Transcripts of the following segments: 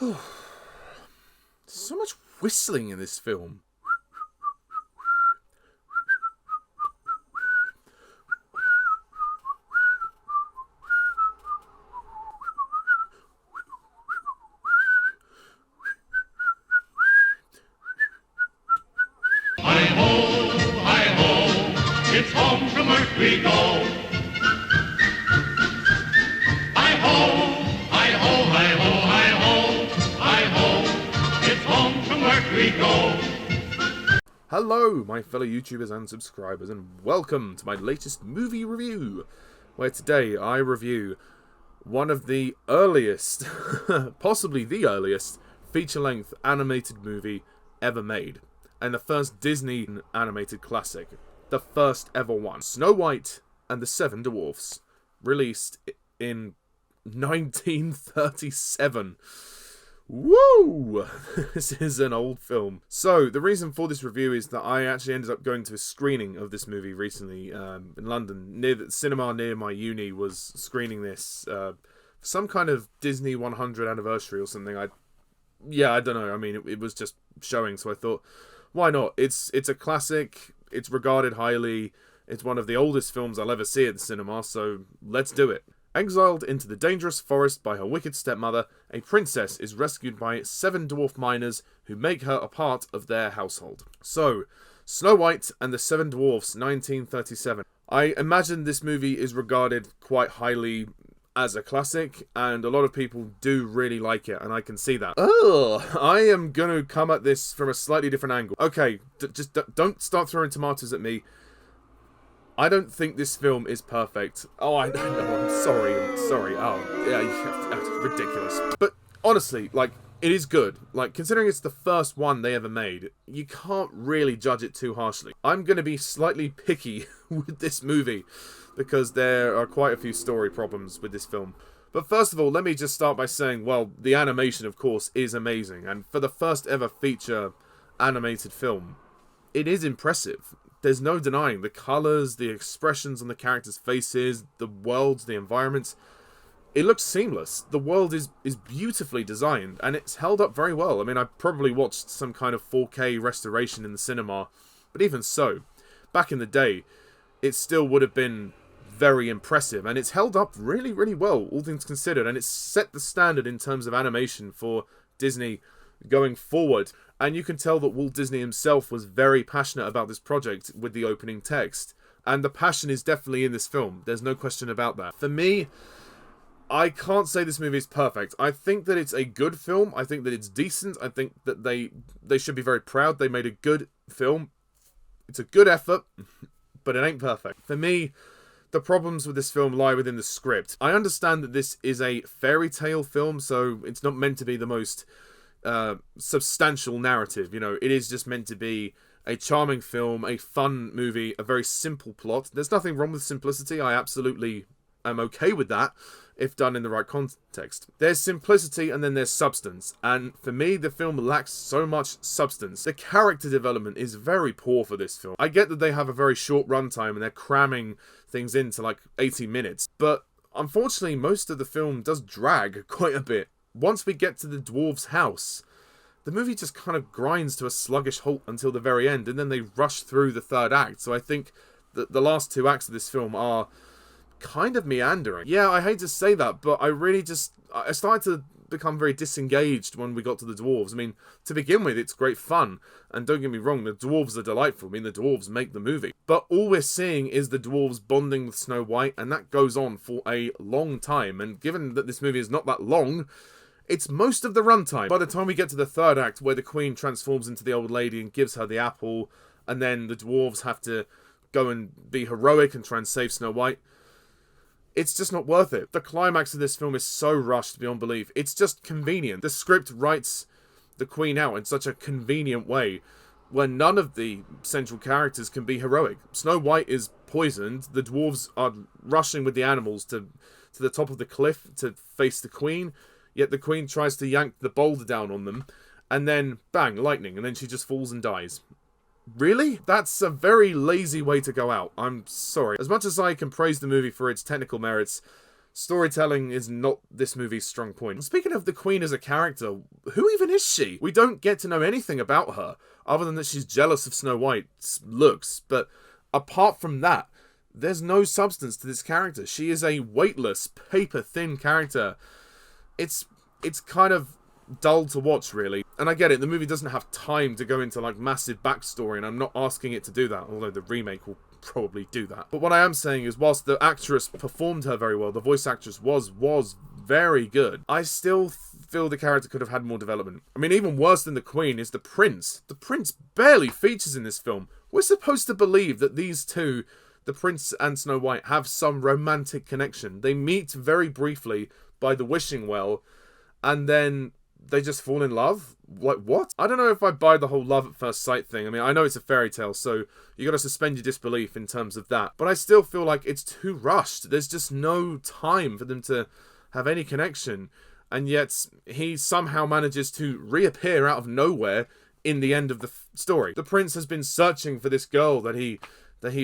So much whistling in this film. Hi-ho, it's home from work we go. Hi-ho, hi-ho, hi-ho, hi-ho, hi-ho, it's home from work we go. Hello, my fellow YouTubers and subscribers, and welcome to my latest movie review, where today I review one of the earliest, possibly the earliest, feature-length animated movie ever made, and the first Disney animated classic, the first ever one, Snow White and the Seven Dwarfs, released in 1937. Woo! This is an old film. So, the reason for this review is that I actually ended up going to a screening of this movie recently in London. Near the cinema near my uni was screening this for some kind of Disney 100 anniversary or something. I don't know. I mean, it was just showing, so I thought, why not? It's a classic. It's regarded highly. It's one of the oldest films I'll ever see at the cinema, so let's do it. Exiled into the dangerous forest by her wicked stepmother, a princess is rescued by 7 dwarf miners who make her a part of their household. So, Snow White and the Seven Dwarfs, 1937. I imagine this movie is regarded quite highly as a classic, and a lot of people do really like it, and I can see that. I am going to come at this from a slightly different angle. Okay, just don't start throwing tomatoes at me. I don't think this film is perfect. Oh, I know, I'm sorry. Oh, yeah, that's ridiculous. But honestly, like, it is good. Like, considering it's the first one they ever made, you can't really judge it too harshly. I'm going to be slightly picky with this movie, because there are quite a few story problems with this film. But first of all, let me just start by saying, well, the animation, of course, is amazing. And for the first ever feature animated film, it is impressive. There's no denying the colours, the expressions on the characters' faces, the worlds, the environments. It looks seamless. The world is beautifully designed, and it's held up very well. I mean, I probably watched some kind of 4K restoration in the cinema, but even so, back in the day, it still would have been very impressive, and it's held up really, really well, all things considered, and it's set the standard in terms of animation for Disney going forward. And you can tell that Walt Disney himself was very passionate about this project with the opening text. And the passion is definitely in this film. There's no question about that. For me, I can't say this movie is perfect. I think that it's a good film. I think that it's decent. I think that they should be very proud they made a good film. It's a good effort, but it ain't perfect. For me, the problems with this film lie within the script. I understand that this is a fairy tale film, so it's not meant to be the most substantial narrative. You know, it is just meant to be a charming film, a fun movie, a very simple plot. There's nothing wrong with simplicity. I absolutely am okay with that if done in the right context. There's simplicity and then there's substance, and for me the film lacks so much substance. The character development is very poor for this film. I get that they have a very short runtime and they're cramming things into like 80 minutes, but unfortunately most of the film does drag quite a bit. Once we get to the dwarves' house, the movie just kind of grinds to a sluggish halt until the very end, and then they rush through the third act. So I think that the last two acts of this film are kind of meandering. Yeah, I hate to say that, but I started to become very disengaged when we got to the dwarves. I mean, to begin with, it's great fun, and don't get me wrong, the dwarves are delightful. I mean, the dwarves make the movie. But all we're seeing is the dwarves bonding with Snow White, and that goes on for a long time, and given that this movie is not that long, it's most of the runtime. By the time we get to the third act, where the queen transforms into the old lady and gives her the apple, and then the dwarves have to go and be heroic and try and save Snow White, it's just not worth it. The climax of this film is so rushed beyond belief. It's just convenient. The script writes the queen out in such a convenient way, where none of the central characters can be heroic. Snow White is poisoned. The dwarves are rushing with the animals to the top of the cliff to face the queen. Yet the queen tries to yank the boulder down on them, and then, bang, lightning, and then she just falls and dies. Really? That's a very lazy way to go out. I'm sorry. As much as I can praise the movie for its technical merits, Storytelling is not this movie's strong point. Speaking of the Queen as a character, who even is she? We don't get to know anything about her, other than that she's jealous of Snow White's looks, but apart from that, there's no substance to this character. She is a weightless, paper-thin character. It's kind of dull to watch, really. And I get it, the movie doesn't have time to go into, like, massive backstory, and I'm not asking it to do that, although the remake will probably do that. But what I am saying is, whilst the actress performed her very well, the voice actress was very good, I still feel the character could have had more development. I mean, even worse than the Queen is the Prince. The Prince barely features in this film. We're supposed to believe that these two, the Prince and Snow White, have some romantic connection. They meet very briefly by the wishing well, and then they just fall in love? Like, what? I don't know if I buy the whole love at first sight thing. I mean, I know it's a fairy tale, so you gotta suspend your disbelief in terms of that. But I still feel like it's too rushed. There's just no time for them to have any connection. And yet, he somehow manages to reappear out of nowhere in the end of the story. The Prince has been searching for this girl that he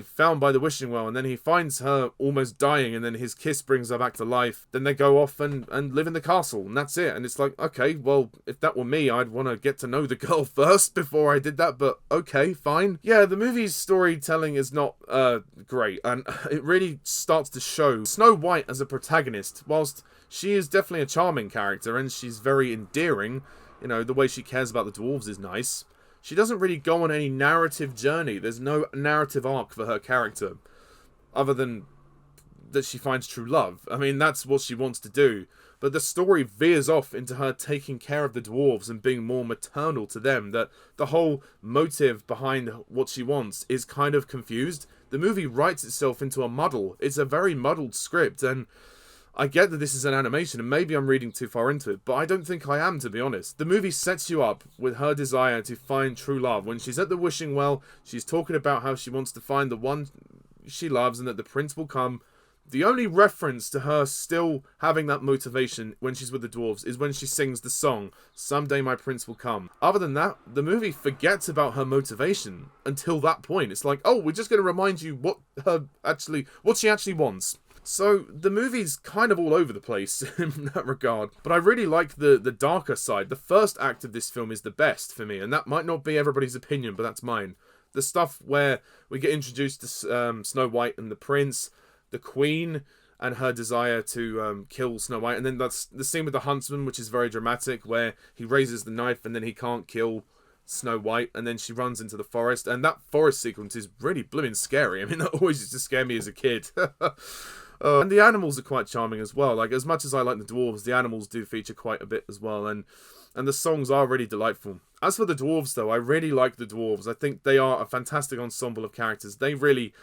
found by the wishing well, and then he finds her almost dying, and then his kiss brings her back to life. Then they go off and live in the castle, and that's it. And it's like, okay, well, if that were me, I'd want to get to know the girl first before I did that, but okay, fine. Yeah, the movie's storytelling is not great, and it really starts to show. Snow White as a protagonist, whilst she is definitely a charming character, and she's very endearing, you know, the way she cares about the dwarves is nice, she doesn't really go on any narrative journey. There's no narrative arc for her character, other than that she finds true love. I mean, that's what she wants to do. But the story veers off into her taking care of the dwarves and being more maternal to them. That the whole motive behind what she wants is kind of confused. The movie writes itself into a muddle. It's a very muddled script, and I get that this is an animation, and maybe I'm reading too far into it, but I don't think I am, to be honest. The movie sets you up with her desire to find true love. When she's at the wishing well, she's talking about how she wants to find the one she loves and that the prince will come. The only reference to her still having that motivation when she's with the dwarves is when she sings the song, "Someday My Prince Will Come." Other than that, the movie forgets about her motivation until that point. It's like, oh, we're just going to remind you what she actually wants. So, the movie's kind of all over the place in that regard. But I really like the darker side. The first act of this film is the best for me, and that might not be everybody's opinion, but that's mine. The stuff where we get introduced to Snow White and the Prince, the Queen, and her desire to kill Snow White. And then that's the scene with the huntsman, which is very dramatic, where he raises the knife and then he can't kill Snow White, and then she runs into the forest. And that forest sequence is really blooming scary. I mean, that always used to scare me as a kid. And the animals are quite charming as well. Like, as much as I like the dwarves, the animals do feature quite a bit as well. And the songs are really delightful. As for the dwarves, though, I really like the dwarves. I think they are a fantastic ensemble of characters. They really,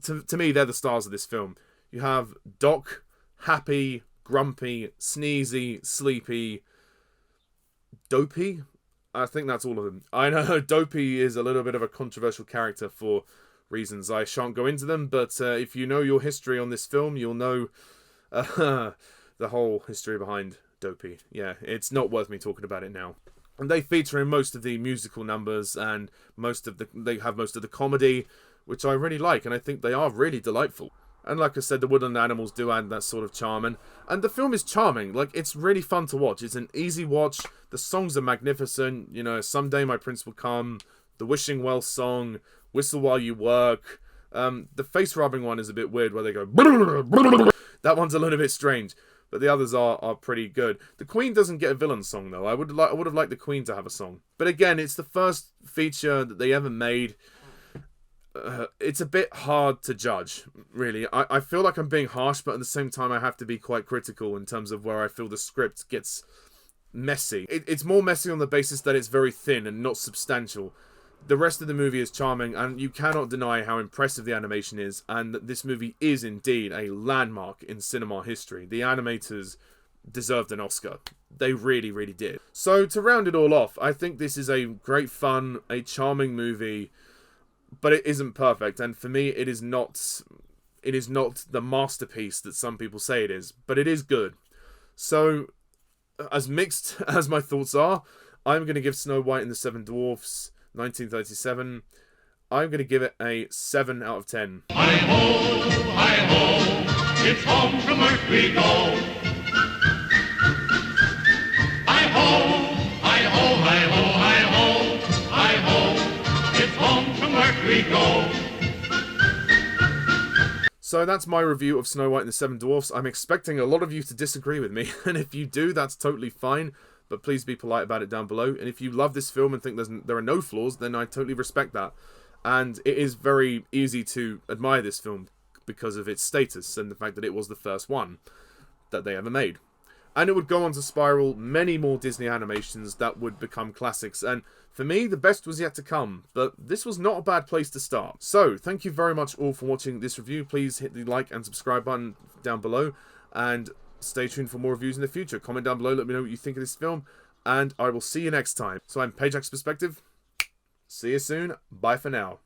to me, they're the stars of this film. You have Doc, happy, grumpy, sneezy, sleepy, dopey. I think that's all of them. I know Dopey is a little bit of a controversial character for reasons I shan't go into them, but if you know your history on this film, you'll know the whole history behind Dopey. Yeah, it's not worth me talking about it now. And they feature in most of the musical numbers, and they have most of the comedy, which I really like, and I think they are really delightful. And like I said, the woodland animals do add that sort of charm, and the film is charming. Like, it's really fun to watch. It's an easy watch. The songs are magnificent. You know, Someday My Prince Will Come, the Wishing Well song, Whistle While You Work. The face rubbing one is a bit weird, where they go that one's a little bit strange, but the others are pretty good. The Queen doesn't get a villain song, though. I would have liked the Queen to have a song, but again, it's the first feature that they ever made. It's a bit hard to judge, really. I feel like I'm being harsh, but at the same time I have to be quite critical in terms of where I feel the script gets messy. It's more messy on the basis that it's very thin and not substantial. The rest of the movie is charming, and you cannot deny how impressive the animation is, and that this movie is indeed a landmark in cinema history. The animators deserved an Oscar. They really, really did. So, to round it all off, I think this is a great fun, a charming movie, but it isn't perfect, and for me, it is not the masterpiece that some people say it is, but it is good. So, as mixed as my thoughts are, I'm going to give Snow White and the Seven Dwarfs 1937. I'm going to give it a 7 out of 10. Hi-ho, hi-ho, it's home from work we go. Hi-ho, hi-ho, hi-ho, hi-ho, hi-ho, it's home from work we go. So that's my review of Snow White and the Seven Dwarfs. I'm expecting a lot of you to disagree with me, and if you do, that's totally fine, but please be polite about it down below. And if you love this film and think there are no flaws, then I totally respect that. And it is very easy to admire this film because of its status and the fact that it was the first one that they ever made. And it would go on to spiral many more Disney animations that would become classics. And for me, the best was yet to come. But this was not a bad place to start. So, thank you very much all for watching this review. Please hit the like and subscribe button down below. And stay tuned for more reviews in the future. Comment down below, let me know what you think of this film. And I will see you next time. So I'm Pajak's Perspective. See you soon. Bye for now.